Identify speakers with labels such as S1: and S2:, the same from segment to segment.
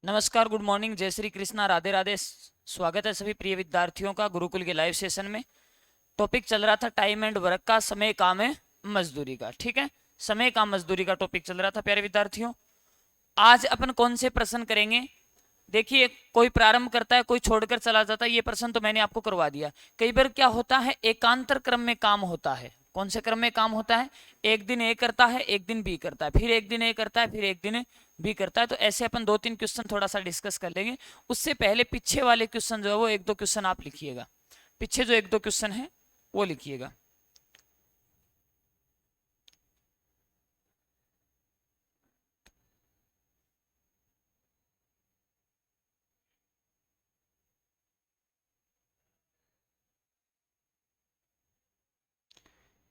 S1: नमस्कार, good morning, जय श्री कृष्णा, राधे राधे। स्वागत है सभी प्रिय विद्यार्थियों का गुरुकुल के लाइव सेशन में। टॉपिक चल रहा था टाइम एंड वर्क का, समय काम है मजदूरी का। ठीक है, समय काम मजदूरी का टॉपिक चल रहा था प्यारे विद्यार्थियों। आज अपन कौन से प्रश्न करेंगे? देखिए, कोई प्रारंभ करता है, कोई छोड़कर चला जाता है। ये प्रश्न तो मैंने आपको करवा दिया। कई बार क्या होता है, एकांतर क्रम में काम होता है। कौन से क्रम में काम होता है? एक दिन ए करता है, एक दिन बी करता है, फिर एक दिन ए करता है, फिर एक दिन बी करता है। तो ऐसे अपन दो तीन क्वेश्चन थोड़ा सा डिस्कस कर लेंगे। उससे पहले पीछे वाले क्वेश्चन जो है वो एक दो क्वेश्चन आप लिखिएगा। पीछे जो एक दो क्वेश्चन है वो लिखिएगा।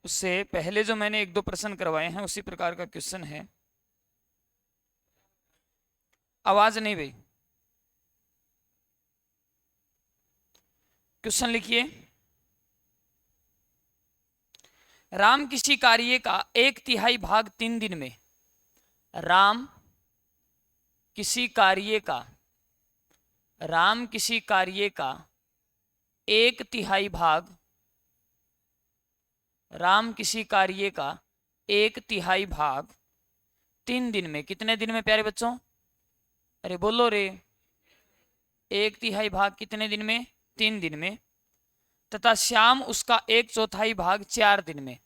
S1: उससे पहले जो मैंने एक दो प्रश्न करवाए हैं उसी प्रकार का क्वेश्चन है। आवाज नहीं भाई। क्वेश्चन लिखिए। राम किसी कार्य का एक तिहाई भाग 3 दिन में। राम किसी कार्य का राम किसी कार्य का एक तिहाई भाग राम किसी कार्य का एक तिहाई भाग 3 दिन में। कितने दिन में प्यारे बच्चों? अरे बोलो रे। एक तिहाई भाग कितने दिन में? 3 दिन में। तथा श्याम उसका एक चौथाई भाग 4 दिन में।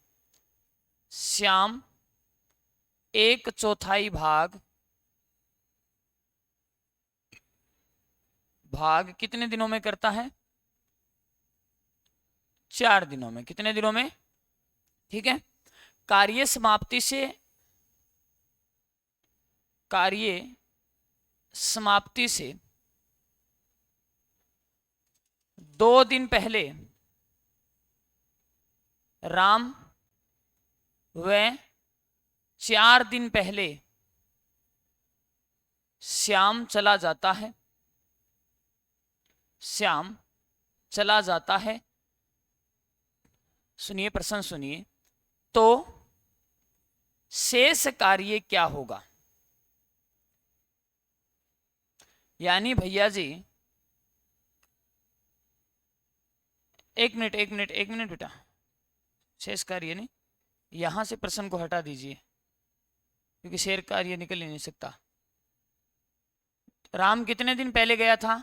S1: श्याम एक चौथाई भाग कितने दिनों में करता है? 4 दिनों में। कितने दिनों में? ठीक है। कार्य समाप्ति से 2 दिन पहले राम व 4 दिन पहले श्याम चला जाता है। श्याम चला जाता है। सुनिए, प्रश्न सुनिए। तो शेष कार्य क्या होगा? यानी भैया जी, एक मिनट एक मिनट एक मिनट बेटा। शेष कार्य नहीं, यहां से प्रश्न को हटा दीजिए क्योंकि शेष कार्य निकल ही नहीं सकता। राम कितने दिन पहले गया था?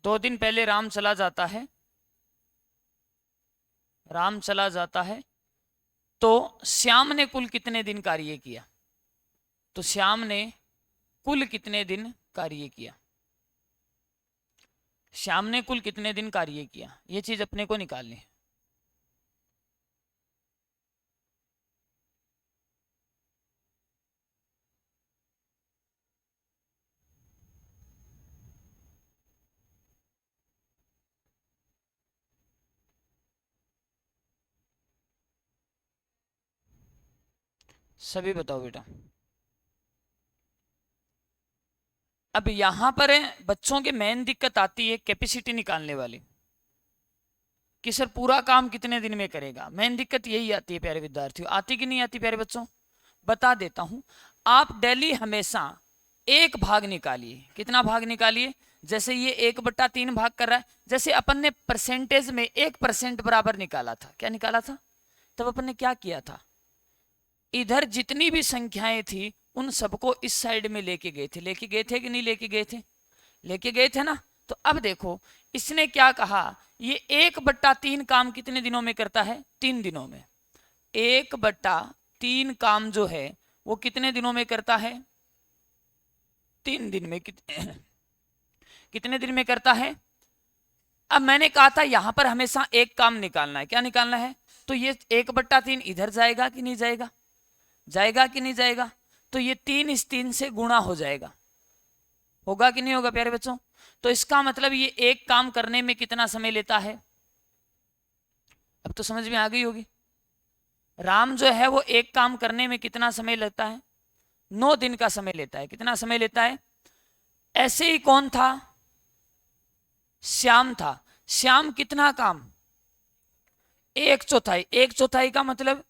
S1: 2 दिन पहले राम चला जाता है। राम चला जाता है तो श्याम ने कुल कितने दिन कार्य किया? तो श्याम ने कुल कितने दिन कार्य किया? श्याम ने कुल कितने दिन कार्य किया, ये चीज अपने को निकालनी है। सभी बताओ बेटा। अब यहां पर बच्चों के मेन दिक्कत आती है कैपेसिटी निकालने वाली कि सर पूरा काम कितने दिन में करेगा। मेन दिक्कत यही आती है प्यारे विद्यार्थियों। आती कि नहीं आती प्यारे बच्चों? बता देता हूं। आप डेली हमेशा एक भाग निकालिए। कितना भाग निकालिए? जैसे ये 1/3 भाग कर रहा है। जैसे अपन ने परसेंटेज में 1% बराबर निकाला था। क्या निकाला था? तब अपन ने क्या किया था? इधर जितनी भी संख्याएं थी उन सबको इस साइड में लेके गए थे। लेके गए थे कि नहीं लेके गए थे? लेके गए थे ना। तो अब देखो, इसने क्या कहा, ये 1/3 काम कितने दिनों में करता है? 3 दिनों में। 1/3 काम जो है वो कितने दिनों में करता है? 3 दिन में। कितने दिन में करता है? अब मैंने कहा था यहां पर हमेशा एक काम निकालना है। क्या निकालना है? तो ये 1/3 इधर जाएगा कि नहीं जाएगा? जाएगा कि नहीं जाएगा? तो ये 3 इस 3 से गुणा हो जाएगा। होगा कि नहीं होगा प्यारे बच्चों? तो इसका मतलब ये एक काम करने में कितना समय लेता है? अब तो समझ में आ गई होगी। राम जो है वो एक काम करने में कितना समय लेता है? 9 दिन का समय लेता है। कितना समय लेता है? ऐसे ही कौन था? श्याम था। श्याम कितना काम? 1/4। 1/4 का मतलब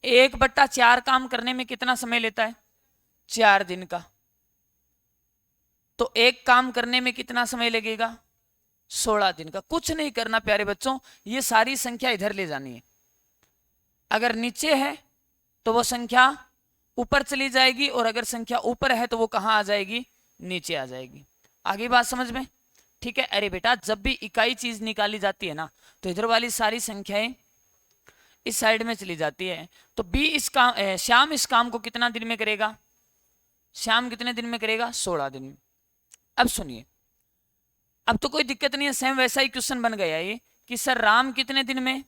S1: 1/4 काम करने में कितना समय लेता है? 4 दिन का। तो एक काम करने में कितना समय लगेगा? 16 दिन का। कुछ नहीं करना प्यारे बच्चों, ये सारी संख्या इधर ले जानी है। अगर नीचे है तो वो संख्या ऊपर चली जाएगी, और अगर संख्या ऊपर है तो वो कहां आ जाएगी? नीचे आ जाएगी। आगे बात समझ में? ठीक है। अरे बेटा, जब भी इकाई चीज निकाली जाती है ना, तो इधर वाली सारी संख्याएं इस साइड में चली जाती है। तो बी इस काम श्याम इस काम को कितना दिन में करेगा? श्याम कितने दिन में करेगा? 16 दिन में। अब सुनिए, अब तो कोई दिक्कत नहीं है, सेम वैसा ही क्वेश्चन बन गया ये कि सर राम कितने दिन में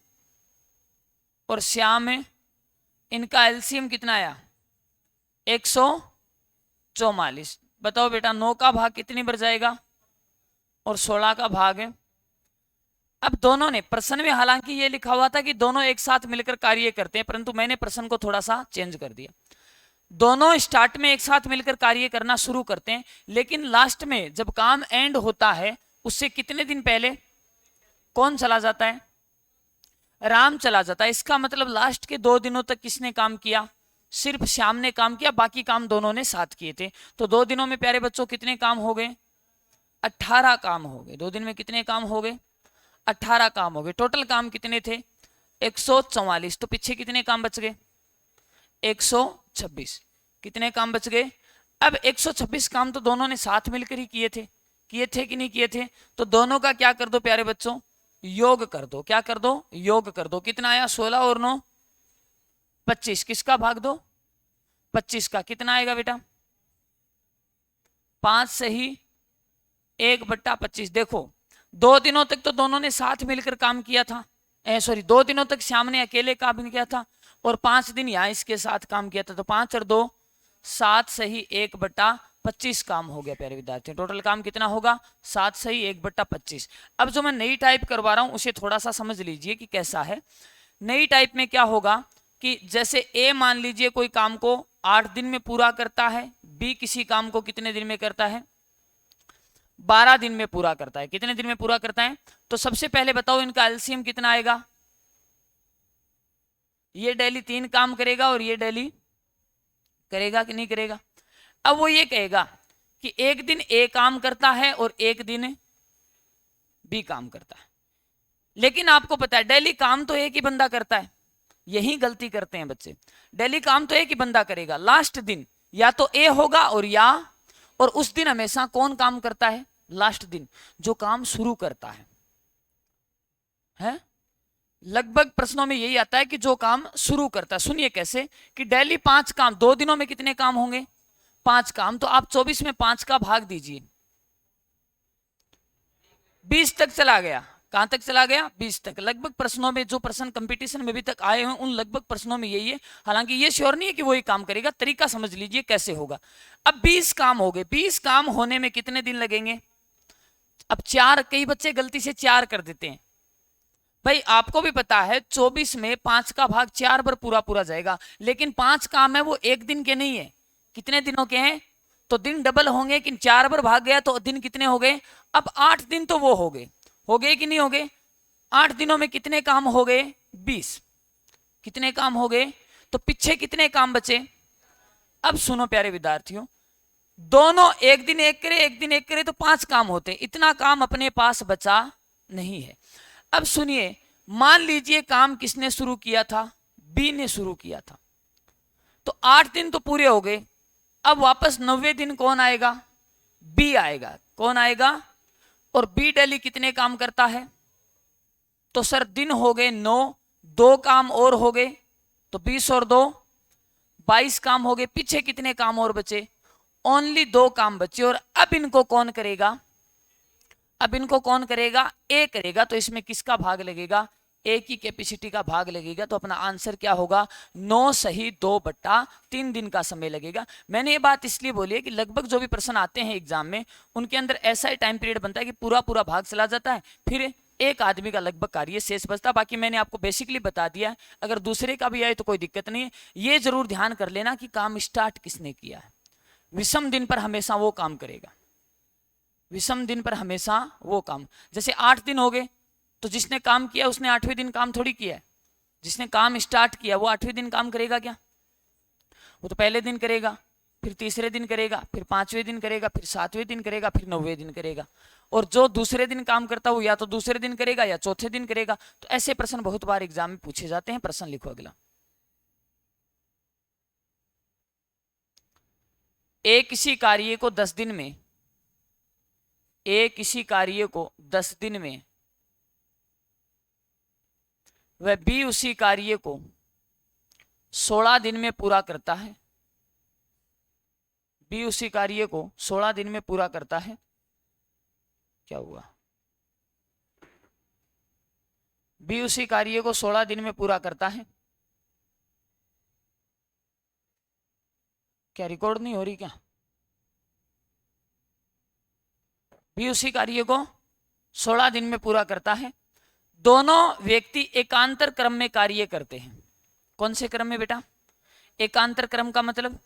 S1: और श्याम में, इनका एलसीएम कितना आया? 144। बताओ बेटा, 9 का भाग कितनी बार जाएगा? और 16 का भाग है। अब दोनों ने, प्रश्न में हालांकि ये लिखा हुआ था कि दोनों एक साथ मिलकर कार्य करते हैं, परंतु मैंने प्रश्न को थोड़ा सा चेंज कर दिया। दोनों स्टार्ट में एक साथ मिलकर कार्य करना शुरू करते हैं, लेकिन लास्ट में जब काम एंड होता है उससे कितने दिन पहले कौन चला जाता है? राम चला जाता है। इसका मतलब लास्ट के 2 दिनों तक किसने काम किया? सिर्फ श्याम ने काम किया, बाकी काम दोनों ने साथ किए थे। तो 2 दिनों में प्यारे बच्चों कितने काम हो गए? 18 काम हो गए। 2 दिन में कितने काम हो गए? 18 काम हो गए। टोटल काम कितने थे? 144। तो पीछे कितने काम बच गए? 126। कितने काम बच गए? अब 126 काम तो दोनों ने साथ मिलकर ही किए थे कि नहीं किए थे? तो दोनों का क्या कर दो प्यारे बच्चों? योग कर दो। क्या कर दो? योग कर दो। कितना आया? 16 और 9 25। किसका भाग दो? 25 का। कितना आएगा बेटा? 5 सही 1/25। देखो, 2 दिनों तक तो दोनों ने साथ मिलकर काम किया था। 2 दिनों तक श्याम ने अकेले काम किया था, और 5 दिन यहाँ इसके साथ काम किया था। तो 5 और 2 7 सही 1/25 काम हो गया प्यारे विद्यार्थी। टोटल काम कितना होगा? 7 सही 1/25। अब जो मैं नई टाइप करवा रहा हूं उसे थोड़ा सा समझ लीजिए कि कैसा है। नई टाइप में क्या होगा कि जैसे ए मान लीजिए कोई काम को 8 दिन में पूरा करता है, बी किसी काम को कितने दिन में करता है? 12 दिन में पूरा करता है। कितने दिन में पूरा करता है? तो सबसे पहले बताओ इनका एलसीएम कितना आएगा? ये डेली 3 काम करेगा और ये डेली करेगा कि नहीं करेगा? अब वो ये कहेगा कि एक दिन ए काम करता है और एक दिन बी काम करता है, लेकिन आपको पता है डेली काम तो एक ही बंदा करता है। यही गलती करते हैं बच्चे। डेली काम तो एक ही बंदा करेगा, लास्ट दिन या तो ए होगा और उस दिन हमेशा कौन काम करता है? लास्ट दिन जो काम शुरू करता है? लगभग प्रश्नों में यही आता है कि जो काम शुरू करता है। सुनिए कैसे कि डेली 5 काम, 2 दिनों में कितने काम होंगे? 5 काम। तो आप 24 में 5 का भाग दीजिए, 20 तक चला गया। कहां तक चला गया? 20 तक। लगभग प्रश्नों में, जो प्रश्न कंपटीशन में भी तक आए हैं, उन लगभग प्रश्नों में यही है। हालांकि ये श्योर नहीं है कि वही काम करेगा, तरीका समझ लीजिए कैसे होगा। अब 20 काम हो गए। 20 काम होने में कितने दिन लगेंगे? अब 4, कई बच्चे गलती से 4 कर देते हैं। भाई आपको भी पता है 24 में 5 का भाग 4 बार पूरा जाएगा, लेकिन 5 काम है वो एक दिन के नहीं है। कितने दिनों के हैं? तो दिन डबल होंगे, कि 4 बार भाग गया तो दिन कितने हो गए? अब 8 दिन तो वो हो गए कि नहीं हो गए? 8 दिनों में कितने काम हो गए? 20। कितने काम हो गए? तो पीछे कितने काम बचे? अब सुनो प्यारे विद्यार्थियों, दोनों एक दिन एक करे एक दिन एक करे तो 5 काम होते। इतना काम अपने पास बचा नहीं है। अब सुनिए, मान लीजिए काम किसने शुरू किया था? बी ने शुरू किया था। तो 8 दिन तो पूरे हो गए। अब वापस 90 दिन कौन आएगा? बी आएगा। कौन आएगा? और बी डेली कितने काम करता है? तो सर दिन हो गए 9, 2 काम और हो गए, तो 20 और 2 22 काम हो गए। पीछे कितने काम और बचे? ओनली 2 काम बचे। और अब इनको कौन करेगा? ए करेगा। तो इसमें किसका भाग लगेगा? ए की कैपेसिटी का भाग लगेगा। तो अपना आंसर क्या होगा? 9 सही 2/3 दिन का समय लगेगा। मैंने ये बात इसलिए बोली है कि लगभग जो भी प्रश्न आते हैं एग्जाम में, उनके अंदर ऐसा ही टाइम पीरियड बनता है कि पूरा भाग चला जाता है, फिर एक आदमी का लगभग कार्य शेष बचता। बाकी मैंने आपको बेसिकली बता दिया। अगर दूसरे का भी आए तो कोई दिक्कत नहीं है। ये जरूर ध्यान कर लेना कि काम स्टार्ट किसने किया है। विषम दिन पर हमेशा वो काम करेगा। विषम दिन पर हमेशा वो काम। जैसे 8 दिन हो गए, तो जिसने काम किया उसने 8वें दिन काम थोड़ी किया है। जिसने काम स्टार्ट किया वो 8वें दिन काम करेगा क्या? वो तो पहले दिन करेगा। फिर तीसरे दिन करेगा, फिर पांचवें दिन करेगा, फिर सातवें दिन करेगा, फिर नौवें दिन करेगा। और जो दूसरे दिन काम करता हो या तो दूसरे दिन करेगा या चौथे दिन करेगा। तो ऐसे प्रश्न बहुत बार एग्जाम में पूछे जाते हैं। प्रश्न लिखो अगला। एक किसी कार्य को 10 दिन में, एक किसी कार्य को 10 दिन में, वह बी उसी कार्य को 16 दिन में पूरा करता है। बी उसी कार्य को 16 दिन में पूरा करता है। क्या हुआ? बी उसी कार्य को 16 दिन में पूरा करता है। क्या रिकॉर्ड नहीं हो रही क्या? बी उसी कार्य को 16 दिन में पूरा करता है। दोनों व्यक्ति एकांतर क्रम में कार्य करते हैं। कौन से क्रम में बेटा? एकांतर क्रम का मतलब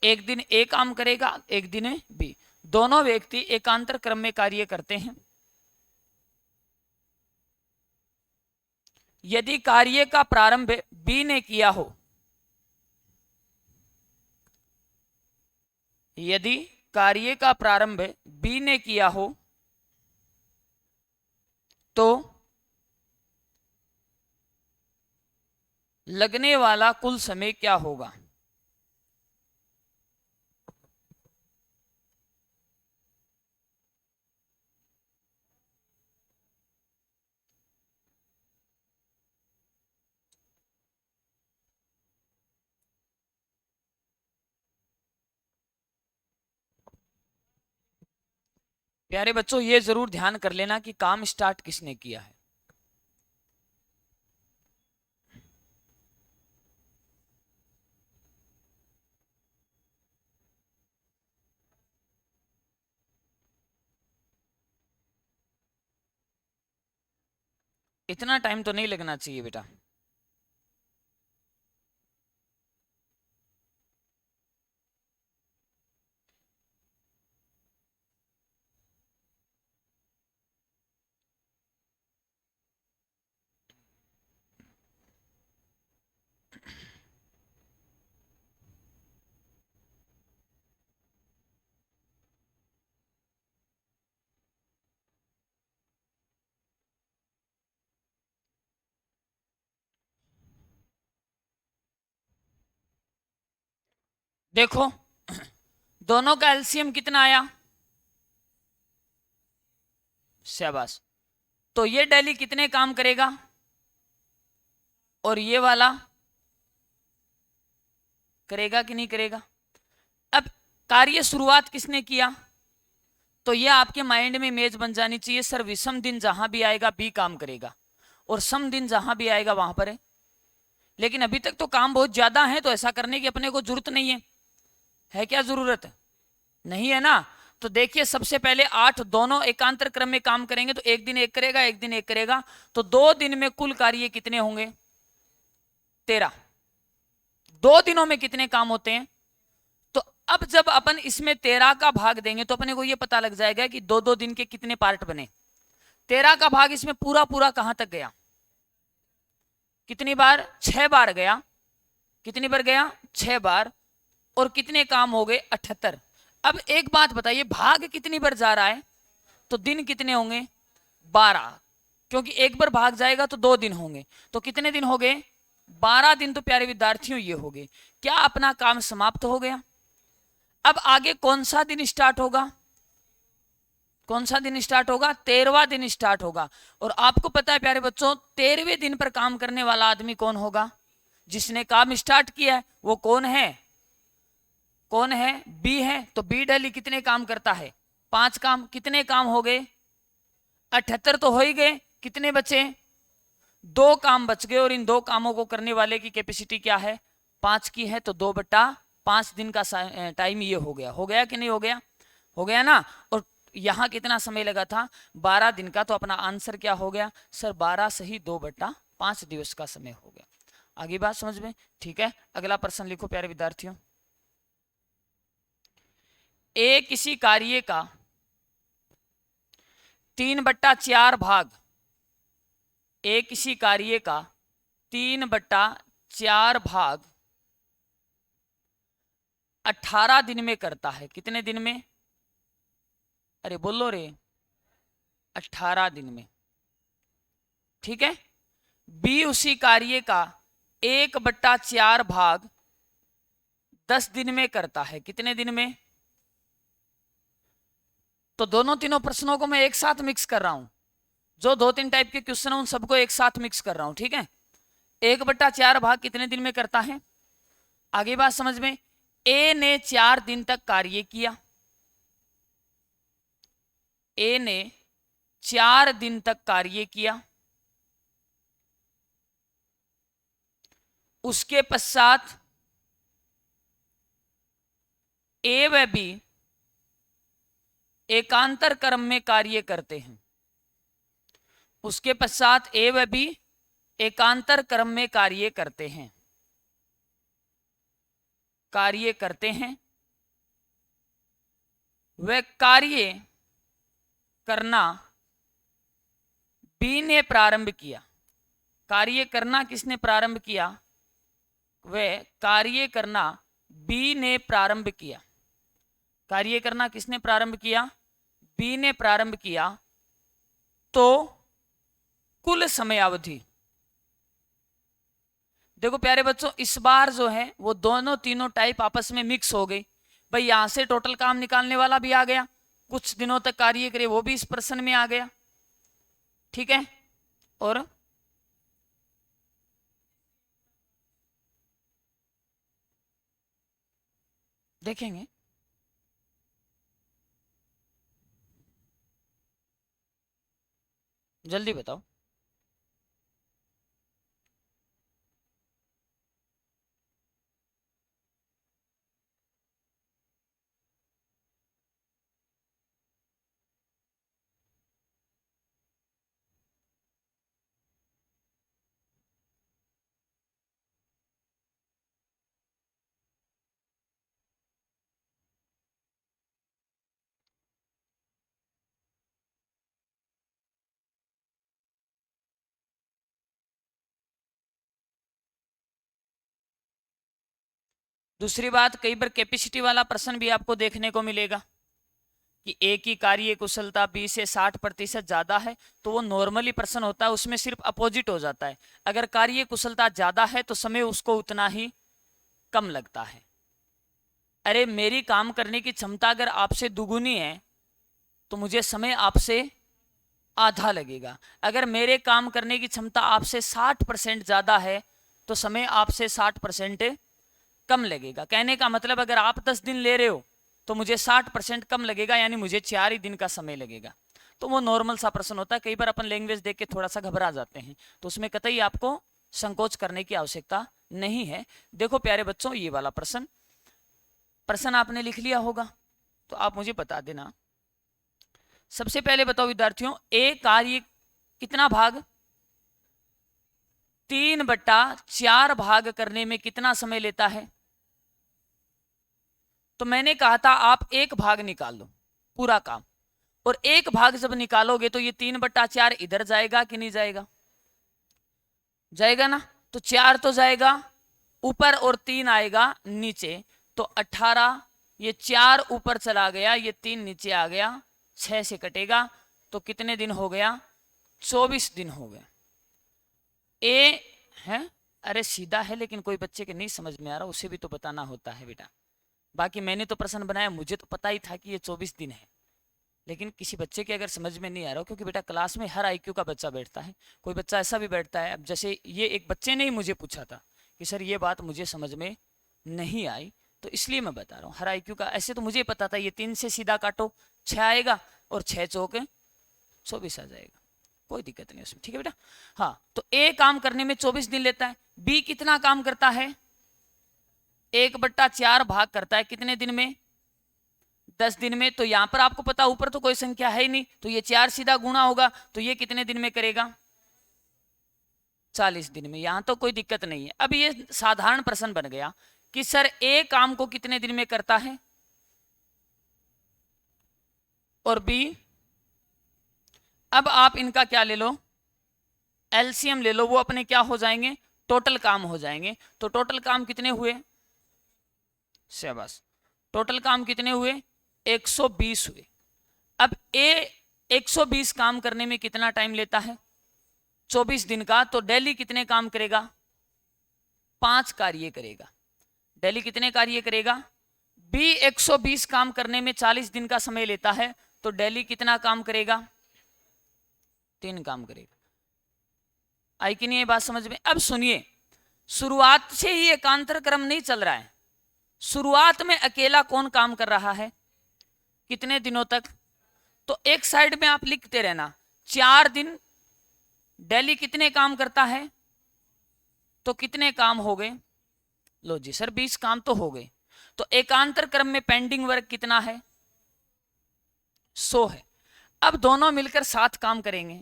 S1: एक दिन ए काम करेगा, एक दिन बी। दोनों व्यक्ति एकांतर क्रम में कार्य करते हैं। यदि कार्य का प्रारंभ बी ने किया हो, यदि कार्य का प्रारंभ बी ने किया हो तो लगने वाला कुल समय क्या होगा? प्यारे बच्चों, ये जरूर ध्यान कर लेना कि काम स्टार्ट किसने किया है। इतना टाइम तो नहीं लगना चाहिए बेटा। देखो, दोनों का एलसीएम कितना आया? शाबाश। तो ये डेली कितने काम करेगा और ये वाला करेगा कि नहीं करेगा? अब कार्य शुरुआत किसने किया? तो ये आपके माइंड में इमेज बन जानी चाहिए, सर विषम दिन जहां भी आएगा बी काम करेगा और सम दिन जहां भी आएगा वहां पर है। लेकिन अभी तक तो काम बहुत ज्यादा है, तो ऐसा करने की अपने को जरूरत नहीं है क्या जरूरत? नहीं है ना। तो देखिए, सबसे पहले 8 दोनों एकांतर क्रम में काम करेंगे, तो एक दिन एक करेगा, एक दिन एक करेगा, तो 2 दिन में कुल कार्य कितने होंगे? 13। 2 दिनों में कितने काम होते हैं? तो अब जब अपन इसमें 13 का भाग देंगे तो अपने को यह पता लग जाएगा कि 2-2 दिन के कितने पार्ट बने। 13 का भाग इसमें पूरा पूरा कहां तक गया? कितनी बार? 6 बार गया। कितनी बार गया? 6 बार। और कितने काम हो गए? 78। अब एक बात बताइए, भाग कितनी बार जा रहा है तो दिन कितने होंगे? 12। क्योंकि एक बार भाग जाएगा तो 2 दिन होंगे, तो कितने दिन हो गए? 12 दिन। तो प्यारे विद्यार्थियों, ये हो गए। क्या अपना काम समाप्त हो गया? अब आगे कौन सा दिन स्टार्ट होगा? कौन सा दिन स्टार्ट होगा? 13वां दिन स्टार्ट होगा। और आपको पता है प्यारे बच्चों, 13वें दिन पर काम करने वाला आदमी कौन होगा? जिसने काम स्टार्ट किया है वो कौन है? कौन है? बी है। तो बी डेली कितने काम करता है? 5 काम। कितने काम हो गए? 78 तो हो ही गए। कितने बचे? 2 काम बच गए। और इन 2 कामों को करने वाले की कैपेसिटी क्या है? 5 की है। तो 2/5 दिन का टाइम ये हो गया। हो गया कि नहीं हो गया? हो गया ना। और यहां कितना समय लगा था? 12 दिन का। तो अपना आंसर क्या हो गया? सर 12 सही 2/5 दिवस का समय हो गया। आगे बात समझ में? ठीक है, अगला प्रश्न लिखो प्यारे विद्यार्थियों। ए किसी कार्य का 3/4 भाग, ए किसी कार्य का 3/4 भाग 18 दिन में करता है। कितने दिन में? अरे बोलो रे, 18 दिन में। ठीक है। बी उसी कार्य का 1/4 भाग 10 दिन में करता है। कितने दिन में? तो दोनों तीनों प्रश्नों को मैं एक साथ मिक्स कर रहा हूं। जो 2-3 टाइप के क्वेश्चन है उन सबको एक साथ मिक्स कर रहा हूं। ठीक है। 1/4 भाग कितने दिन में करता है? आगे बात समझ में। ए ने 4 दिन तक कार्य किया। ए ने 4 दिन तक कार्य किया। उसके पश्चात ए व बी एकांतर क्रम में कार्य करते हैं। उसके पश्चात ए व बी एकांतर क्रम में कार्य करते हैं। कार्य करते हैं। वह कार्य करना बी ने प्रारंभ किया। कार्य करना किसने प्रारंभ किया? वह कार्य करना बी ने प्रारंभ किया। कार्य करना किसने प्रारंभ किया? बी ने प्रारंभ किया। तो कुल समयावधि, देखो प्यारे बच्चों, इस बार जो है वो दोनों तीनों टाइप आपस में मिक्स हो गई। भाई यहां से टोटल काम निकालने वाला भी आ गया, कुछ दिनों तक कार्य करे वो भी इस प्रश्न में आ गया। ठीक है। और देखेंगे। जल्दी बताओ। दूसरी बात, कई बार कैपेसिटी वाला प्रश्न भी आपको देखने को मिलेगा कि ए की कार्य कुशलता बी से 60% ज्यादा है, तो वो नॉर्मली प्रश्न होता है, उसमें सिर्फ अपोजिट हो जाता है। अगर कार्य कुशलता ज्यादा है तो समय उसको उतना ही कम लगता है। अरे मेरी काम करने की क्षमता अगर आपसे दुगुनी है तो मुझे समय आपसे आधा लगेगा। अगर मेरे काम करने की क्षमता आपसे 60% ज्यादा है तो समय आपसे 60% कम लगेगा। कहने का मतलब अगर आप 10 दिन ले रहे हो तो मुझे 60% कम लगेगा, यानी मुझे 4 ही दिन का समय लगेगा। तो वो नॉर्मल सा प्रश्न होता है। कई बार अपन लैंग्वेज देख के थोड़ा सा घबरा जाते हैं, तो उसमें कतई आपको संकोच करने की आवश्यकता नहीं है। देखो प्यारे बच्चों, ये वाला प्रश्न आपने लिख लिया होगा, तो आप मुझे बता देना। सबसे पहले बताओ विद्यार्थियों, ए कार्य कितना भाग? 3/4 भाग करने में कितना समय लेता है? तो मैंने कहा था आप एक भाग निकाल लो पूरा काम, और एक भाग जब निकालोगे तो ये 3/4 इधर जाएगा कि नहीं जाएगा? जाएगा ना। तो 4 तो जाएगा ऊपर और 3 आएगा नीचे, तो 18। ये 4 ऊपर चला गया, ये 3 नीचे आ गया, 6 से कटेगा तो कितने दिन हो गया? 24 दिन हो गए। ए है, अरे सीधा है, लेकिन कोई बच्चे के नहीं समझ में आ रहा, उसे भी तो बताना होता है बेटा। बाकी मैंने तो प्रश्न बनाया, मुझे तो पता ही था कि ये 24 दिन है, लेकिन किसी बच्चे के अगर समझ में नहीं आ रहा हो, क्योंकि बेटा क्लास में हर आईक्यू का बच्चा बैठता है, कोई बच्चा ऐसा भी बैठता है। अब जैसे ये एक बच्चे ने ही मुझे पूछा था कि सर ये बात मुझे समझ में नहीं आई, तो इसलिए मैं बता रहा हूँ हर आईक्यू का। ऐसे तो मुझे पता था ये 3 से सीधा काटो 6 आएगा, और 6 चौके 24 आ जाएगा, कोई दिक्कत नहीं उसमें। ठीक है बेटा। हाँ, तो ए काम करने में 24 दिन लेता है। बी कितना काम करता है? 1/4 भाग करता है कितने दिन में? 10 दिन में। तो यहां पर आपको पता ऊपर तो कोई संख्या है ही नहीं, तो ये 4 सीधा गुणा होगा, तो ये कितने दिन में करेगा? 40 दिन में। यहां तो कोई दिक्कत नहीं है। अब ये साधारण प्रश्न बन गया कि सर ए काम को कितने दिन में करता है और बी। अब आप इनका क्या ले लो? एलसीएम ले लो, वो अपने क्या हो जाएंगे? टोटल काम हो जाएंगे। तो टोटल काम कितने हुए? शाबाश। टोटल काम कितने हुए? 120 हुए। अब ए 120 काम करने में कितना टाइम लेता है? 24 दिन का। तो डेली कितने काम करेगा? 5 कार्य करेगा। डेली कितने कार्य करेगा? बी 120 काम करने में 40 दिन का समय लेता है, तो डेली कितना काम करेगा? 3 काम करेगा। आई कि नहीं ये बात समझ में? अब सुनिए, शुरुआत से ही एकांतर क्रम नहीं चल रहा है। शुरुआत में अकेला कौन काम कर रहा है? कितने दिनों तक? तो एक साइड में आप लिखते रहना 4 दिन डेली कितने काम करता है, तो कितने काम हो गए? लो जी सर 20 काम तो हो गए। तो एकांतर क्रम में पेंडिंग वर्क कितना है? 100 है। अब दोनों मिलकर 7 काम करेंगे।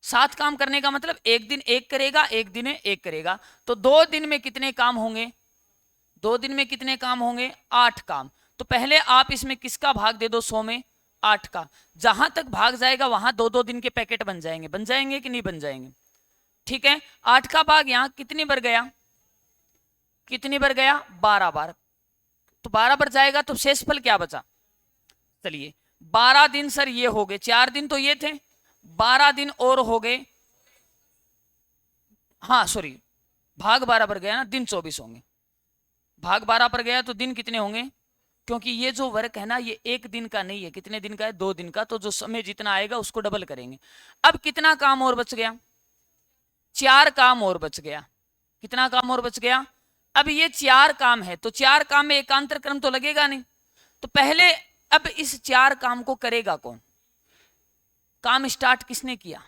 S1: 7 काम करने का मतलब एक दिन एक करेगा, एक दिन एक करेगा। तो 2 दिन में कितने काम होंगे? 2 दिन में कितने काम होंगे? 8 काम। तो पहले आप इसमें किसका भाग दे दो 100 में? 8 का। जहां तक भाग जाएगा वहां 2-2 दिन के पैकेट बन जाएंगे। बन जाएंगे कि नहीं बन जाएंगे? ठीक है। 8 का भाग यहां कितनी बार गया? कितनी बार गया? 12 बार। तो 12 बार जाएगा तो शेषफल क्या बचा? चलिए 12 दिन सर ये हो गए, 4 दिन तो ये थे, 12 दिन और हो गए। हाँ सॉरी, भाग 12 पर गया ना, दिन 24 होंगे। भाग 12 पर गया तो दिन कितने होंगे? क्योंकि ये जो वर्क है ना ये एक दिन का नहीं है। कितने दिन का है? 2 दिन का। तो जो समय जितना आएगा उसको डबल करेंगे। अब कितना काम और बच गया? 4 काम और बच गया। कितना काम और बच गया? अब ये 4 काम है तो 4 काम में एकांतर क्रम तो लगेगा नहीं। तो पहले अब इस 4 काम को करेगा कौन? काम स्टार्ट किसने किया?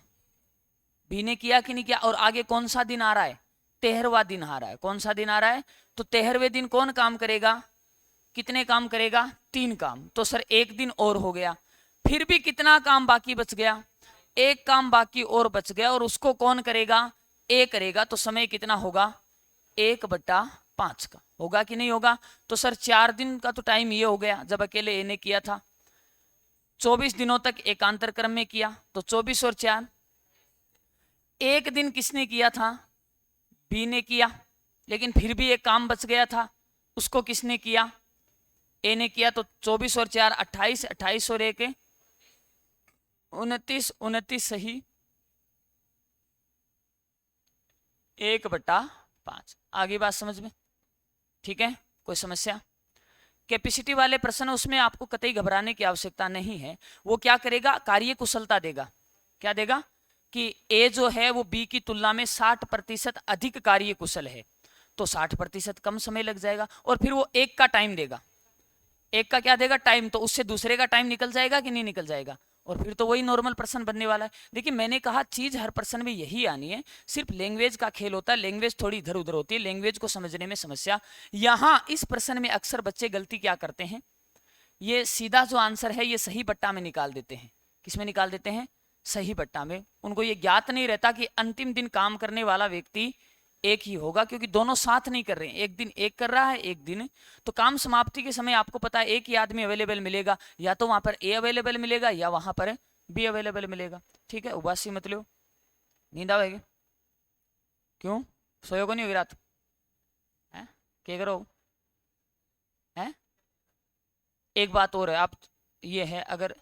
S1: बी ने किया कि नहीं किया? और आगे कौन सा दिन आ रहा है? 13वां दिन आ रहा है। कौन सा दिन आ रहा है? तो 13वें दिन कौन काम करेगा? कितने काम करेगा? 3 काम। तो सर एक दिन और हो गया। फिर भी कितना काम बाकी बच गया? एक काम बाकी और बच गया। और उसको कौन करेगा? ए करेगा। तो समय कितना होगा? 1/5 का। होगा कि नहीं होगा? तो सर 4 दिन का तो टाइम ये हो गया जब अकेले ए ने किया था। 24 दिनों तक एकांतर क्रम में किया तो 24 और 4। एक दिन किसने किया था? बी ने किया। लेकिन फिर भी एक काम बच गया था, उसको किसने किया? ए ने किया। तो 24 और 4 28, 28 और 1 29, 29 सही 1/5। आगे बात समझ में? ठीक है, कोई समस्या? कैपेसिटी वाले प्रश्न उसमें आपको कतई घबराने की आवश्यकता नहीं है। वो क्या करेगा? कार्य कुशलता देगा। क्या देगा? कि ए जो है वो बी की तुलना में 60% अधिक कार्य कुशल है, तो 60% कम समय लग जाएगा। और फिर वो एक का टाइम देगा। एक का क्या देगा? टाइम। तो उससे दूसरे का टाइम निकल जाएगा कि नहीं निकल जाएगा? और फिर तो वही नॉर्मल प्रश्न बनने वाला है। देखिए मैंने कहा चीज हर प्रश्न में यही आनी है, सिर्फ लैंग्वेज का खेल होता है। लैंग्वेज थोड़ी इधर उधर होती है, लैंग्वेज को समझने में समस्या। यहां इस प्रश्न में अक्सर बच्चे गलती क्या करते हैं? ये सीधा जो आंसर है ये सही बट्टा में निकाल देते हैं। किस में निकाल देते हैं? सही बट्टा में। उनको ये ज्ञात नहीं रहता कि अंतिम दिन काम करने वाला व्यक्ति एक ही होगा, क्योंकि दोनों साथ नहीं कर रहे हैं। एक दिन एक कर रहा है, एक दिन। तो काम समाप्ति के समय आपको पता है एक ही आदमी अवेलेबल मिलेगा, या तो वहां पर ए अवेलेबल मिलेगा या वहां पर बी अवेलेबल मिलेगा। ठीक है, उबासी मत लो, नींद आवेगी? क्यों सोयो को नहीं होगी रात? है क्या करो? है एक बात और है, आप ये है अगर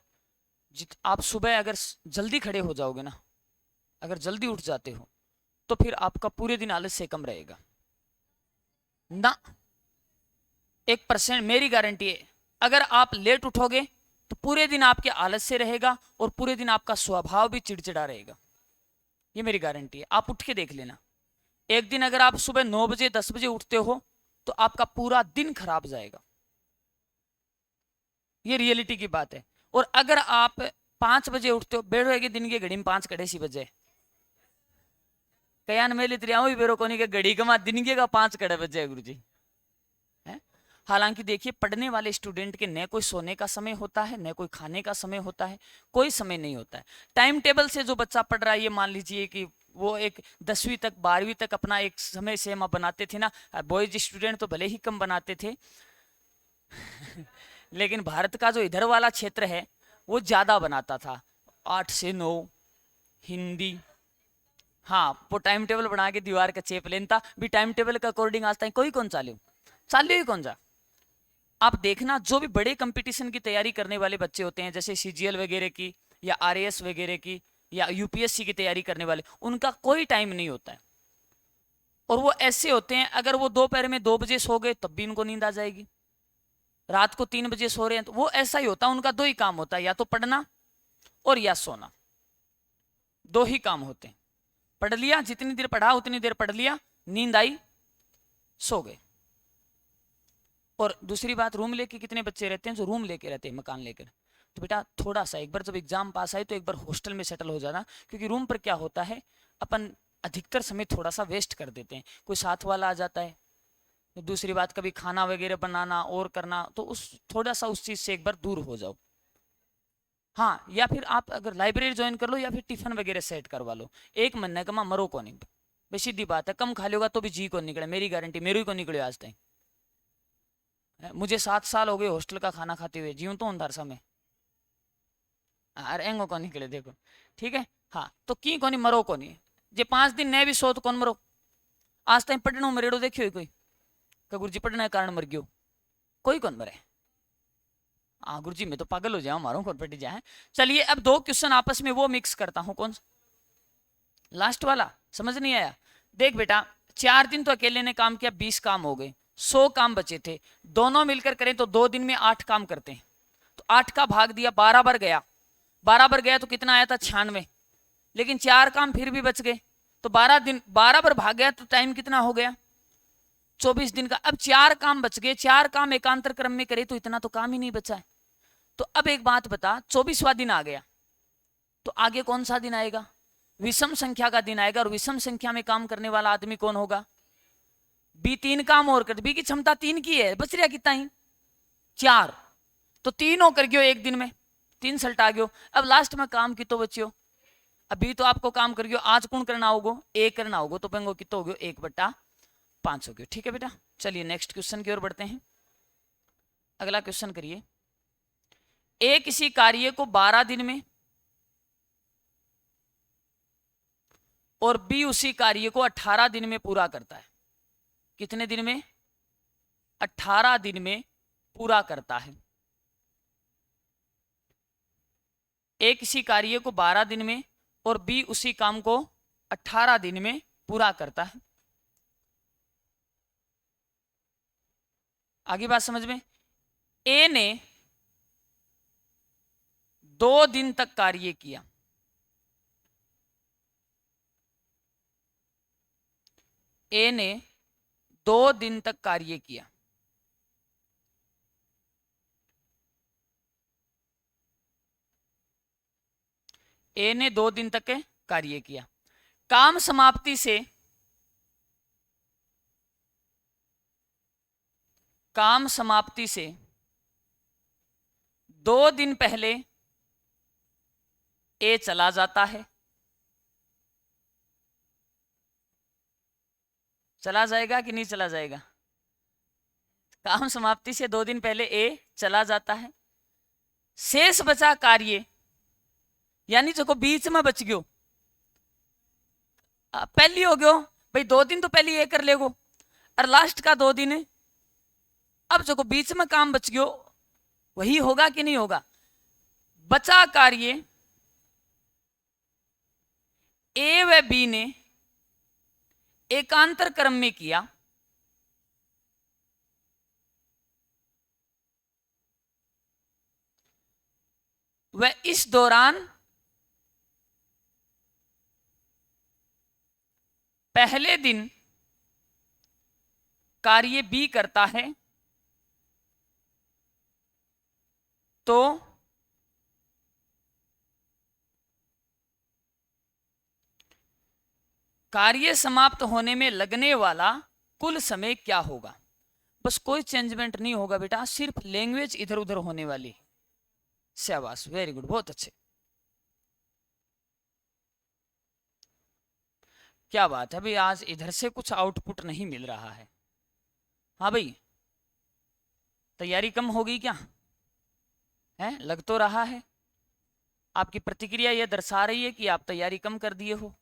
S1: आप सुबह अगर जल्दी खड़े हो जाओगे ना, अगर जल्दी उठ जाते हो तो फिर आपका पूरे दिन आलस्य कम रहेगा ना। 1% मेरी गारंटी है। अगर आप लेट उठोगे तो पूरे दिन आपके आलस्य रहेगा और पूरे दिन आपका स्वभाव भी चिड़चिड़ा रहेगा। ये मेरी गारंटी है, आप उठ के देख लेना। एक दिन अगर आप सुबह 9 बजे 10 बजे उठते हो तो आपका पूरा दिन खराब जाएगा। ये रियलिटी की बात है। और अगर आप 5 बजे उठते हो, बैठोगे दिन के घड़ी में 5 कड़े सी बजे कयान में लित रहा बेरो कोनी के घड़ी कमा दिन के का 5 कड़े बजे गुरु जी है। हालांकि देखिए पढ़ने वाले स्टूडेंट के न कोई सोने का समय होता है, न कोई खाने का समय होता है, कोई समय नहीं होता है। टाइम टेबल से जो बच्चा पढ़ रहा है, ये मान लीजिए कि वो एक 10वीं तक 12वीं तक अपना एक समय सीमा बनाते थे ना। बॉयज स्टूडेंट तो भले ही कम बनाते थे लेकिन भारत का जो इधर वाला क्षेत्र है वो ज्यादा बनाता था। 8 से 9 हिंदी, हाँ वो टाइम टेबल बना के दीवार का चेप लेता भी। टाइम टेबल के अकॉर्डिंग आज तक कोई कौन चाल्यो ही कौन जा। आप देखना जो भी बड़े कंपटीशन की तैयारी करने वाले बच्चे होते हैं, जैसे सीजीएल वगैरह की या आरएएस वगैरह की या यूपीएससी की तैयारी करने वाले, उनका कोई टाइम नहीं होता है। और वो ऐसे होते हैं, अगर वो दोपहर में 2 बजे सो गए तब भी उनको नींद आ जाएगी, रात को 3 बजे सो रहे हैं तो वो ऐसा ही होता है। उनका दो ही काम होता है, या तो पढ़ना और या सोना, दो ही काम होते हैं। पढ़ लिया, जितनी देर पढ़ा उतनी देर पढ़ लिया, नींद आई, सो गए। और दूसरी बात, रूम लेके कितने बच्चे रहते हैं जो रूम लेके रहते हैं, मकान लेकर, तो बेटा थोड़ा सा एक बार जब एग्जाम पास आए तो एक बार हॉस्टल में सेटल हो जाना, क्योंकि रूम पर क्या होता है, अपन अधिकतर समय थोड़ा सा वेस्ट कर देते हैं, कोई साथ वाला आ जाता है, दूसरी बात कभी खाना वगैरह बनाना और करना, तो उस थोड़ा सा उस चीज से एक बार दूर हो जाओ। हाँ, या फिर आप अगर लाइब्रेरी ज्वाइन कर लो या फिर टिफिन वगैरह सेट करवा लो, एक महीने का मरो को नहीं, भाई सीधी बात है, कम खा लोगा तो भी जी को निकले, मेरी गारंटी, मेरे को निकले आज तक। मुझे 7 साल हो गए हॉस्टल का खाना खाते हुए, जीव तो अंधार समय अरे एंगो को निकले देखो, ठीक है। हाँ, तो की कोनी मरो को नहीं, जे 5 दिन ने भी सो तो कौन मरो। आज तक पढ़ने मरेड़ो देखियो कोई, गुरु जी पढ़ने के कारण मर गयो, कोई कौन मरे। हाँ गुरु जी मैं तो पागल हो जाऊं, मारूं खोरपेटी जाए। चलिए अब 2 क्वेश्चन आपस में वो मिक्स करता हूं, कौन सा लास्ट वाला समझ नहीं आया। देख बेटा, 4 दिन तो अकेले ने काम किया, 20 काम हो गए, 100 काम बचे थे, दोनों मिलकर करें तो 2 दिन में 8 काम करते हैं, तो 8 का भाग दिया, 12 बार गया, 12 बार गया तो कितना आया था 96, लेकिन 4 काम फिर भी बच गए, तो 12 बार भाग गया तो टाइम कितना हो गया 24 दिन का। अब 4 काम बच गए, 4 काम एकांतर क्रम में करे तो इतना तो काम ही नहीं बचा है। तो अब एक बात बता, 24वां दिन आ गया तो आगे कौन सा दिन आएगा, विषम संख्या का दिन आएगा, और विषम संख्या में काम करने वाला आदमी कौन होगा, बी। 3 काम और कर, बी की क्षमता 3 की है, बच रहा कितना ही 4, तो 3 होकर गयो एक दिन में, 3 सल्टा गयो। अब लास्ट में काम कितो बच्चियो, अभी तो आपको काम कर गयो, आज कौन करना होगा, एक करना होगा, तो पेंगो कितो हो गयो 1/5 हो गयो। ठीक है बेटा, चलिए नेक्स्ट क्वेश्चन की ओर बढ़ते हैं। अगला क्वेश्चन करिए, ए किसी कार्य को 12 दिन में और बी उसी कार्य को 18 दिन में पूरा करता है। कितने दिन में, 18 दिन में पूरा करता है। ए किसी कार्य को 12 दिन में और बी उसी काम को 18 दिन में पूरा करता है। आगे बात समझ में, ए ने 2 दिन तक कार्य किया, ए ने 2 दिन तक कार्य किया, ए ने 2 दिन तक कार्य किया, काम समाप्ति से, काम समाप्ति से 2 दिन पहले ए चला जाता है, चला जाएगा कि नहीं चला जाएगा, काम समाप्ति से 2 दिन पहले ए चला जाता है, शेष बचा कार्य, यानी जो बीच में बच गयो, पहली हो गयो भाई 2 दिन तो पहले ये कर लेगो, और लास्ट का 2 दिन, अब जो बीच में काम बच गयो वही होगा कि नहीं होगा। बचा कार्य ए व बी ने एकांतर क्रम में किया, वह इस दौरान पहले दिन कार्य बी करता है, तो कार्य समाप्त होने में लगने वाला कुल समय क्या होगा। बस कोई चेंजमेंट नहीं होगा बेटा, सिर्फ लैंग्वेज इधर उधर होने वाली। शाबाश, वेरी गुड, बहुत अच्छे, क्या बात है भाई, आज इधर से कुछ आउटपुट नहीं मिल रहा है। हाँ भाई, तैयारी कम हो गई क्या है, लग तो रहा है, आपकी प्रतिक्रिया यह दर्शा रही है कि आप तैयारी कम कर दिए हो।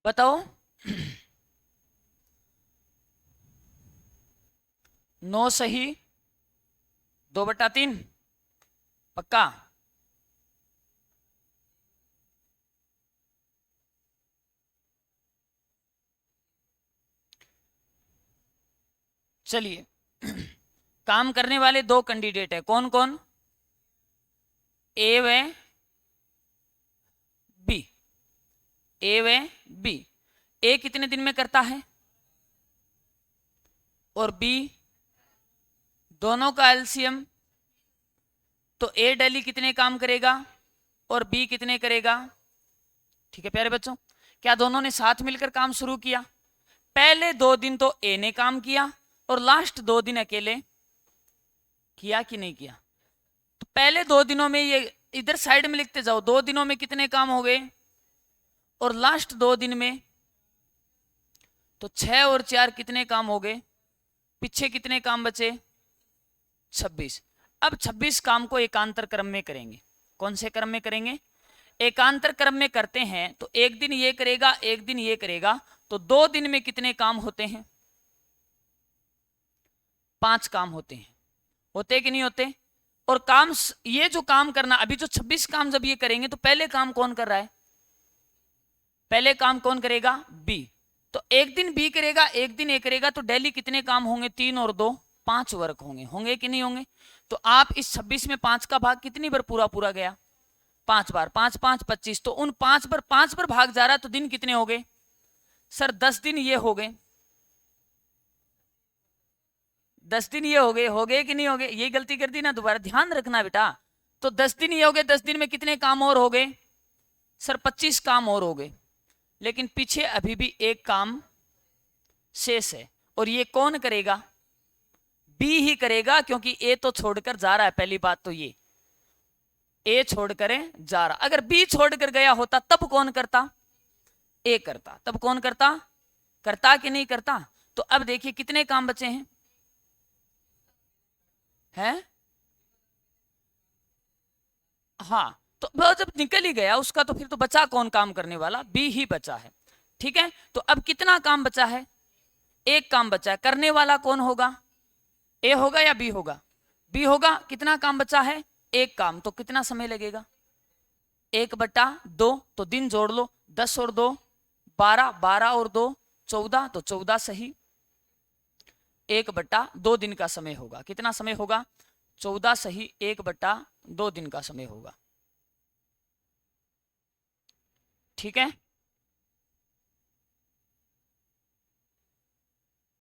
S1: बताओ। 9 सही, 2/3 पक्का। चलिए, काम करने वाले दो कैंडिडेट है, कौन कौन? ए व बी। ए व बी। ए कितने दिन में करता है और बी, दोनों का एलसीएम, तो ए डेली कितने काम करेगा और बी कितने करेगा? ठीक है प्यारे बच्चों, क्या दोनों ने साथ मिलकर काम शुरू किया? पहले 2 दिन तो ए ने काम किया और लास्ट 2 दिन अकेले किया कि नहीं किया? तो पहले 2 दिनों में, ये इधर साइड में लिखते जाओ, 2 दिनों में कितने काम हो गए और लास्ट 2 दिन में, तो 6 और 4 कितने काम हो गए, पीछे कितने काम बचे? 26। अब 26 काम को एकांतर क्रम में करेंगे। कौन से क्रम में करेंगे? एकांतर क्रम में करते हैं तो एक दिन ये करेगा, एक दिन ये करेगा, तो 2 दिन में कितने काम होते हैं? 5 काम होते हैं। होते कि नहीं होते? और काम, ये जो काम करना, अभी जो 26 काम जब ये करेंगे तो पहले काम कौन कर रहा है? पहले काम कौन करेगा? बी। तो एक दिन बी करेगा, एक दिन ए करेगा, तो डेली कितने काम होंगे? 3 और 2 5 वर्क होंगे। होंगे कि नहीं होंगे? तो आप इस 26 में 5 का भाग कितनी बार पूरा पूरा गया? 5 बार। 5 5 25, तो उन 5 पर भाग जा रहा, तो दिन कितने हो गए सर? 10 दिन ये हो गए। 10 दिन ये हो गए कि नहीं हो गए? ये गलती कर दी ना, दोबारा ध्यान रखना बेटा। तो 10 दिन ये हो गए, 10 दिन में कितने काम और हो गए सर? 25 काम और हो गए। लेकिन पीछे अभी भी एक काम शेष है, और ये कौन करेगा? बी ही करेगा, क्योंकि ए तो छोड़कर जा रहा है। पहली बात तो ये, ए छोड़कर जा रहा। अगर बी छोड़कर गया होता तब कौन करता? ए करता। तब कौन करता? करता कि नहीं करता? तो अब देखिए कितने काम बचे हैं? हैं? हाँ, तो वह जब निकल ही गया उसका, तो फिर तो बचा कौन काम करने वाला? बी ही बचा है। ठीक है, तो अब कितना काम बचा है? एक काम बचा है। करने वाला कौन होगा? ए होगा या बी होगा? बी होगा। कितना काम बचा है? एक काम। तो कितना समय लगेगा? 1/2। तो दिन जोड़ लो, 10 और 2 12, 12 और 2 14, तो 14 सही। 1/2 दिन का समय होगा। कितना समय होगा? 14 सही, 1/2 दिन का समय होगा। ठीक है।